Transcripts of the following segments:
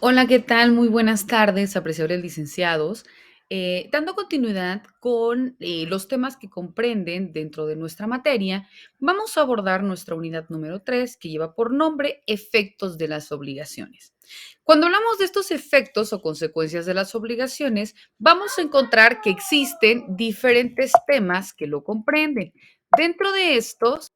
Hola, ¿qué tal? Muy buenas tardes, apreciables licenciados. Dando continuidad con los temas que comprenden dentro de nuestra materia, vamos a abordar nuestra unidad número 3, que lleva por nombre efectos de las obligaciones. Cuando hablamos de estos efectos o consecuencias de las obligaciones, vamos a encontrar que existen diferentes temas que lo comprenden. Dentro de estos,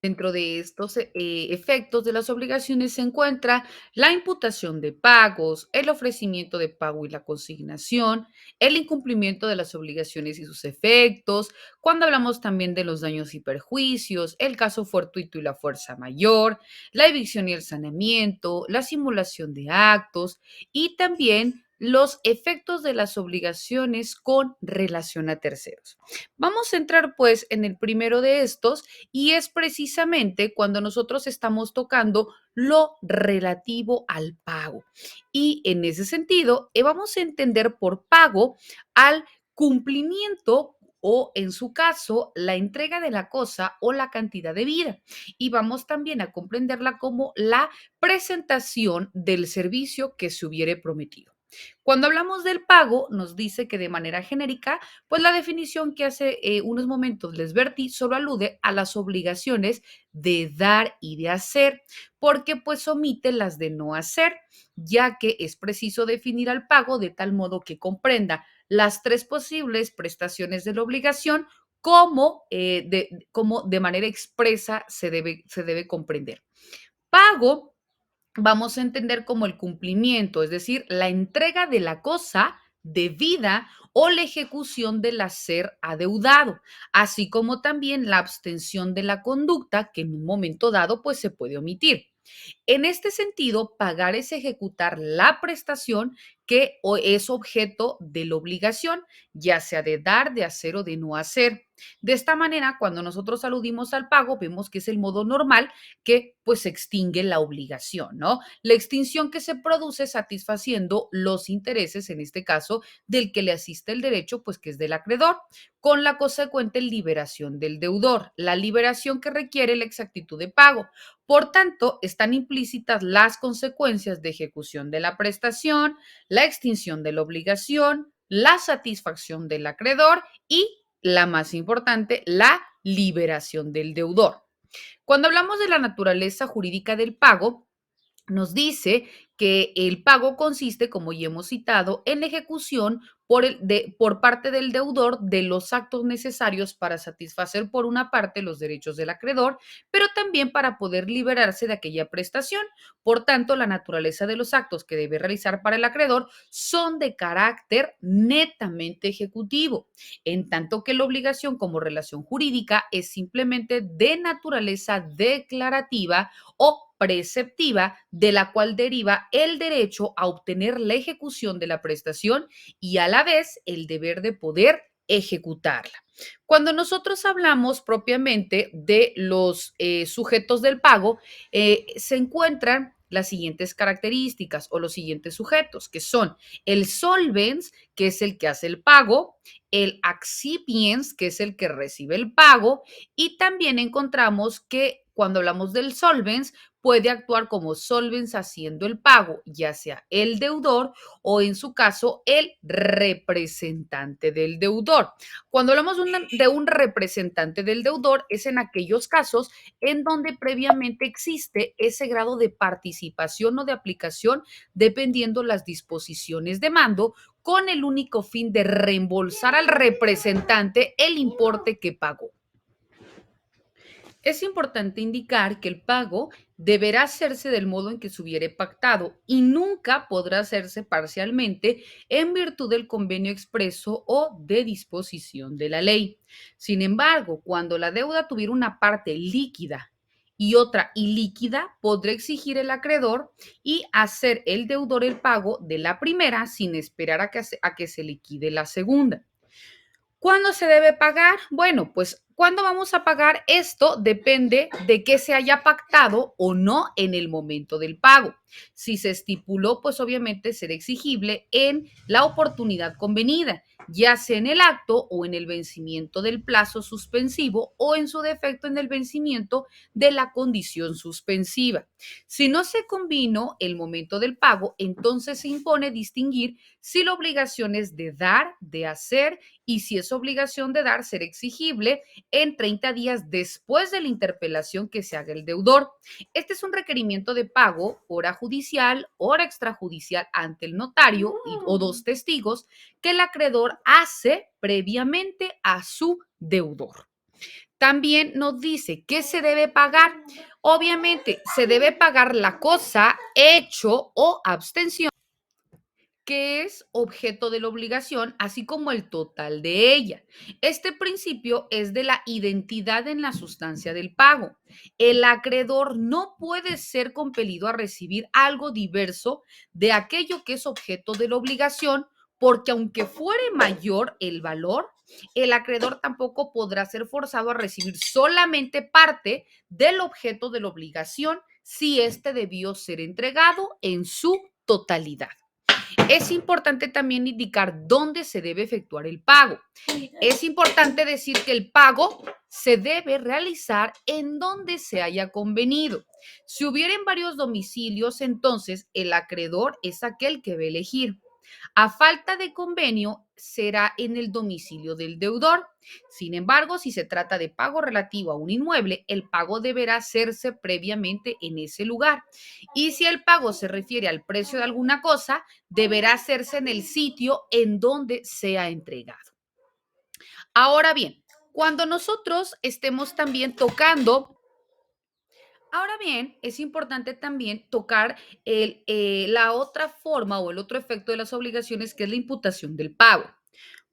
Dentro de estos efectos de las obligaciones se encuentra la imputación de pagos, el ofrecimiento de pago y la consignación, el incumplimiento de las obligaciones y sus efectos, cuando hablamos también de los daños y perjuicios, el caso fortuito y la fuerza mayor, la evicción y el saneamiento, la simulación de actos y también los efectos de las obligaciones con relación a terceros. Vamos a entrar pues en el primero de estos y es precisamente cuando nosotros estamos tocando lo relativo al pago. Y en ese sentido, vamos a entender por pago al cumplimiento o en su caso, la entrega de la cosa o la cantidad de vida. Y vamos también a comprenderla como la presentación del servicio que se hubiere prometido. Cuando hablamos del pago, nos dice que de manera genérica pues la definición que hace unos momentos les vertí solo alude a las obligaciones de dar y de hacer, porque pues omite las de no hacer, ya que es preciso definir al pago de tal modo que comprenda las tres posibles prestaciones de la obligación como de manera expresa se debe comprender. Pago vamos a entender como el cumplimiento, es decir, la entrega de la cosa debida o la ejecución del hacer adeudado, así como también la abstención de la conducta que en un momento dado pues se puede omitir. En este sentido, pagar es ejecutar la prestación que es objeto de la obligación, ya sea de dar, de hacer o de no hacer. De esta manera, cuando nosotros aludimos al pago, vemos que es el modo normal que pues extingue la obligación, ¿no? La extinción que se produce satisfaciendo los intereses, en este caso, del que le asiste el derecho, pues que es del acreedor, con la consecuente liberación del deudor, la liberación que requiere la exactitud de pago. Por tanto, están implícitas las consecuencias de ejecución de la prestación, la extinción de la obligación, la satisfacción del acreedor y, la más importante, la liberación del deudor. Cuando hablamos de la naturaleza jurídica del pago, nos dice que el pago consiste, como ya hemos citado, en la ejecución por parte del deudor de los actos necesarios para satisfacer por una parte los derechos del acreedor, pero también para poder liberarse de aquella prestación. Por tanto, la naturaleza de los actos que debe realizar para el acreedor son de carácter netamente ejecutivo, en tanto que la obligación como relación jurídica es simplemente de naturaleza declarativa o preceptiva, de la cual deriva el derecho a obtener la ejecución de la prestación y a la vez el deber de poder ejecutarla. Cuando nosotros hablamos propiamente de los sujetos del pago, se encuentran las siguientes características o los siguientes sujetos, que son el solvens, que es el que hace el pago, el accipiens, que es el que recibe el pago, y también encontramos que cuando hablamos del solvens, puede actuar como solvens haciendo el pago, ya sea el deudor o en su caso el representante del deudor. Cuando hablamos de un representante del deudor es en aquellos casos en donde previamente existe ese grado de participación o de aplicación dependiendo las disposiciones de mando con el único fin de reembolsar al representante el importe que pagó. Es importante indicar que el pago deberá hacerse del modo en que se hubiere pactado y nunca podrá hacerse parcialmente en virtud del convenio expreso o de disposición de la ley. Sin embargo, cuando la deuda tuviera una parte líquida y otra ilíquida, podrá exigir el acreedor y hacer el deudor el pago de la primera sin esperar a que se liquide la segunda. ¿Cuándo se debe pagar? Bueno, pues ¿Cuándo vamos a pagar? Esto depende de que se haya pactado o no en el momento del pago. Si se estipuló, pues obviamente será exigible en la oportunidad convenida, ya sea en el acto o en el vencimiento del plazo suspensivo o en su defecto en el vencimiento de la condición suspensiva. Si no se convino el momento del pago, entonces se impone distinguir si la obligación es de dar, de hacer, y si es obligación de dar, será exigible en 30 días después de la interpelación que se haga el deudor. Este es un requerimiento de pago, hora judicial, hora extrajudicial ante el notario o dos testigos que el acreedor hace previamente a su deudor. También nos dice qué se debe pagar. Obviamente, se debe pagar la cosa, hecho o abstención que es objeto de la obligación, así como el total de ella. Este principio es de la identidad en la sustancia del pago. El acreedor no puede ser compelido a recibir algo diverso de aquello que es objeto de la obligación, porque aunque fuere mayor el valor, el acreedor tampoco podrá ser forzado a recibir solamente parte del objeto de la obligación si éste debió ser entregado en su totalidad. Es importante también indicar dónde se debe efectuar el pago. Es importante decir que el pago se debe realizar en donde se haya convenido. Si hubieren varios domicilios, entonces el acreedor es aquel que va a elegir. A falta de convenio, será en el domicilio del deudor. Sin embargo, si se trata de pago relativo a un inmueble, el pago deberá hacerse previamente en ese lugar. Y si el pago se refiere al precio de alguna cosa, deberá hacerse en el sitio en donde sea entregado. Ahora bien, cuando nosotros estemos también tocando. Ahora bien, es importante también tocar la otra forma o el otro efecto de las obligaciones, que es la imputación del pago.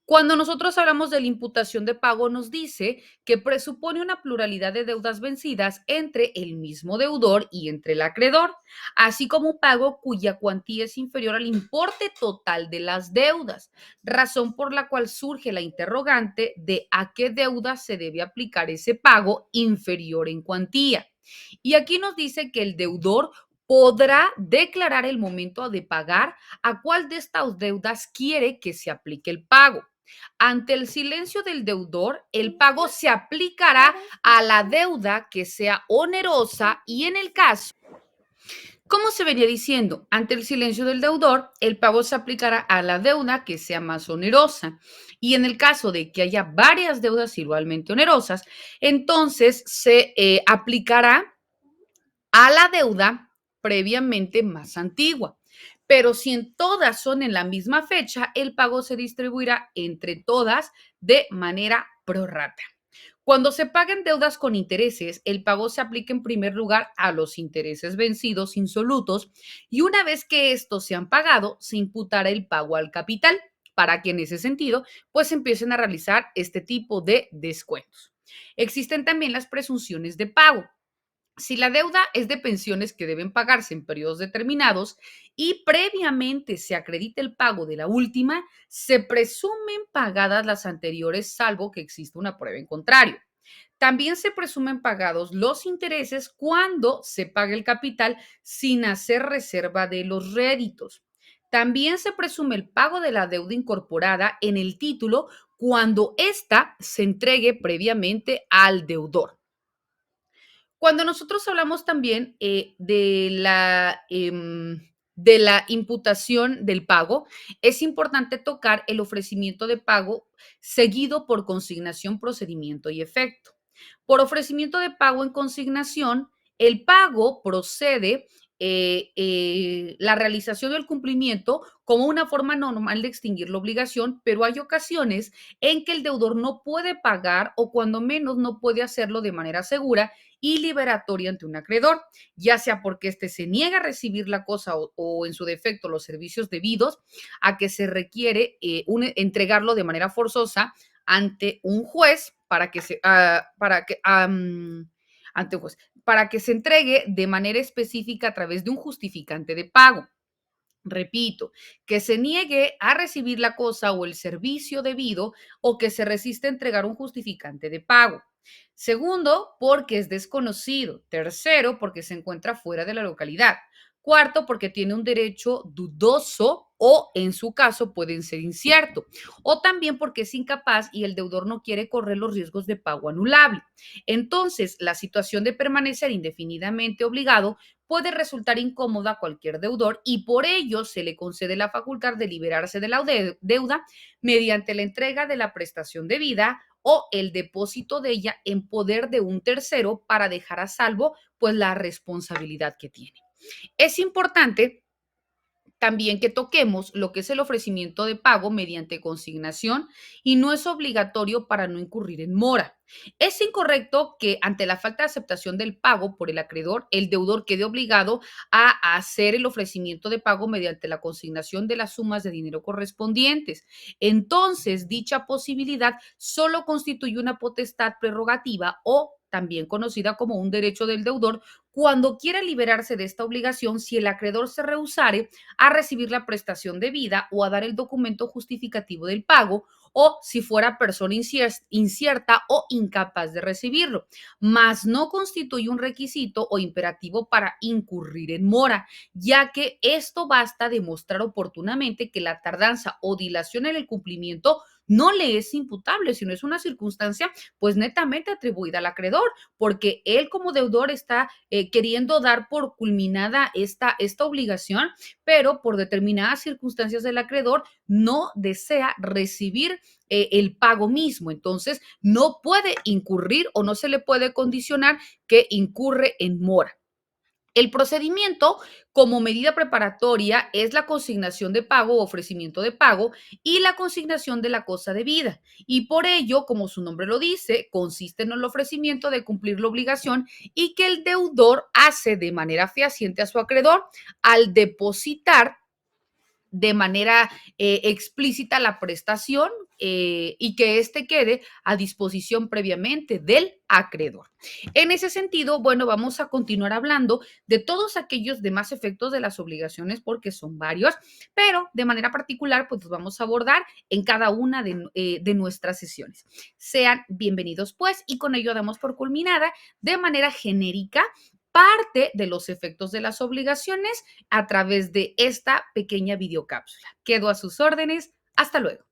Cuando nosotros hablamos de la imputación de pago, nos dice que presupone una pluralidad de deudas vencidas entre el mismo deudor y entre el acreedor, así como un pago cuya cuantía es inferior al importe total de las deudas, razón por la cual surge la interrogante de a qué deuda se debe aplicar ese pago inferior en cuantía. Y aquí nos dice que el deudor podrá declarar el momento de pagar a cuál de estas deudas quiere que se aplique el pago. Ante el silencio del deudor, el pago se aplicará a la deuda que sea onerosa y en el caso, como se venía diciendo, ante el silencio del deudor, el pago se aplicará a la deuda que sea más onerosa. Y en el caso de que haya varias deudas igualmente onerosas, entonces se aplicará a la deuda previamente más antigua. Pero si en todas son en la misma fecha, el pago se distribuirá entre todas de manera prorrata. Cuando se paguen deudas con intereses, el pago se aplica en primer lugar a los intereses vencidos insolutos y una vez que estos se han pagado, se imputará el pago al capital para que en ese sentido, pues empiecen a realizar este tipo de descuentos. Existen también las presunciones de pago. Si la deuda es de pensiones que deben pagarse en periodos determinados y previamente se acredita el pago de la última, se presumen pagadas las anteriores, salvo que exista una prueba en contrario. También se presumen pagados los intereses cuando se paga el capital sin hacer reserva de los réditos. También se presume el pago de la deuda incorporada en el título cuando ésta se entregue previamente al deudor. Cuando nosotros hablamos también de la imputación del pago, es importante tocar el ofrecimiento de pago seguido por consignación, procedimiento y efecto. Por ofrecimiento de pago en consignación, el pago procede la realización del cumplimiento como una forma normal de extinguir la obligación, pero hay ocasiones en que el deudor no puede pagar o cuando menos no puede hacerlo de manera segura y liberatoria ante un acreedor, ya sea porque éste se niega a recibir la cosa o en su defecto los servicios debidos a que se requiere entregarlo de manera forzosa ante un juez ante un juez, para que se entregue de manera específica a través de un justificante de pago. Repito, que se niegue a recibir la cosa o el servicio debido o que se resiste a entregar un justificante de pago. Segundo, porque es desconocido. Tercero, porque se encuentra fuera de la localidad. Cuarto, porque tiene un derecho dudoso o, en su caso, puede ser incierto. O también porque es incapaz y el deudor no quiere correr los riesgos de pago anulable. Entonces, la situación de permanecer indefinidamente obligado puede resultar incómoda a cualquier deudor y por ello se le concede la facultad de liberarse de la deuda mediante la entrega de la prestación debida o el depósito de ella en poder de un tercero para dejar a salvo pues la responsabilidad que tiene. Es importante también que toquemos lo que es el ofrecimiento de pago mediante consignación y no es obligatorio para no incurrir en mora. Es incorrecto que ante la falta de aceptación del pago por el acreedor, el deudor quede obligado a hacer el ofrecimiento de pago mediante la consignación de las sumas de dinero correspondientes. Entonces, dicha posibilidad solo constituye una potestad prerrogativa o también conocida como un derecho del deudor, cuando quiera liberarse de esta obligación si el acreedor se rehusare a recibir la prestación debida o a dar el documento justificativo del pago o si fuera persona incierta o incapaz de recibirlo, mas no constituye un requisito o imperativo para incurrir en mora, ya que esto basta demostrar oportunamente que la tardanza o dilación en el cumplimiento no le es imputable, sino es una circunstancia pues netamente atribuida al acreedor, porque él como deudor está queriendo dar por culminada esta obligación, pero por determinadas circunstancias del acreedor no desea recibir el pago mismo. Entonces, no puede incurrir o no se le puede condicionar que incurre en mora. El procedimiento como medida preparatoria es la consignación de pago o ofrecimiento de pago y la consignación de la cosa debida. Y por ello, como su nombre lo dice, consiste en el ofrecimiento de cumplir la obligación y que el deudor hace de manera fehaciente a su acreedor al depositar de manera explícita la prestación y que éste quede a disposición previamente del acreedor. En ese sentido, bueno, vamos a continuar hablando de todos aquellos demás efectos de las obligaciones porque son varios, pero de manera particular, pues los vamos a abordar en cada una de nuestras sesiones. Sean bienvenidos, pues, y con ello damos por culminada de manera genérica parte de los efectos de las obligaciones a través de esta pequeña videocápsula. Quedo a sus órdenes. Hasta luego.